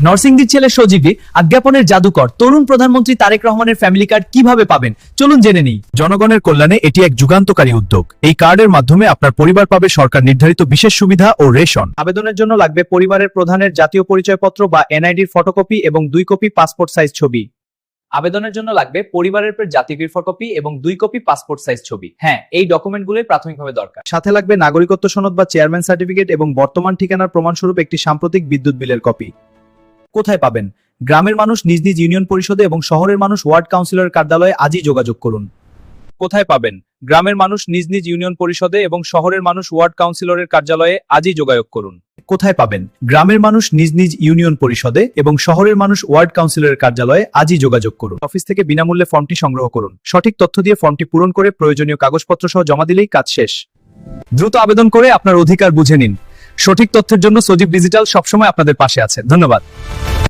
নরসিংদীর ছেলে সজীবী আজ্ঞাপনের জাদুকর তরুণ প্রধানমন্ত্রী তারেক রহমানের ফ্যামিলি কার্ড কিভাবে পাবেন চলুন জেনে নিই। জনগণের কল্যাণে এটি এক যুগান্তকারী উদ্যোগ। এই কার্ডের মাধ্যমে আপনার পরিবার পাবে সরকার নির্ধারিত বিশেষ সুবিধা ও রেশন। আবেদনের জন্য লাগবে পরিবারের প্রধানের জাতীয় পরিচয়পত্র বা এনআইডির ফটোকপি এবং 2 কপি পাসপোর্ট সাইজ ছবি। আবেদনের জন্য লাগবে পরিবারের জাতীয় ফটোকপি এবং 2 কপি পাসপোর্ট সাইজ ছবি। হ্যাঁ, এই ডকুমেন্টগুলোই প্রাথমিকভাবে দরকার। সাথে লাগবে নাগরিকত্ব সনদ বা চেয়ারম্যান সার্টিফিকেট এবং বর্তমান ঠিকানার প্রমাণস্বরূপ একটি সাম্প্রতিক বিদ্যুৎ বিলের কপি। কোথায় পাবেন? গ্রামের মানুষ নিজ নিজ ইউনিয়ন পরিষদে এবং শহরের মানুষ ওয়ার্ড কাউন্সিলর কার্যালয়ে আজই যোগাযোগ করুন। কোথায় পাবেন? গ্রামের মানুষ নিজ নিজ ইউনিয়ন পরিষদে এবং শহরের মানুষ ওয়ার্ড কাউন্সিলরের কার্যালয়ে আজই যোগাযোগ করুন। কোথায় পাবেন? গ্রামের মানুষ নিজ নিজ ইউনিয়ন পরিষদে এবং শহরের মানুষ ওয়ার্ড কাউন্সিলরের কার্যালয়ে আজই যোগাযোগ করুন। অফিস থেকে বিনামূল্যে ফর্মটি সংগ্রহ করুন। সঠিক তথ্য দিয়ে ফর্মটি পূরণ করে প্রয়োজনীয় কাগজপত্র সহ জমা দিলেই কাজ শেষ। দ্রুত আবেদন করে আপনার অধিকার বুঝে নিন। সঠিক তথ্যের জন্য সজীব ডিজিটাল সবসময় আপনাদের পাশে আছে। ধন্যবাদ।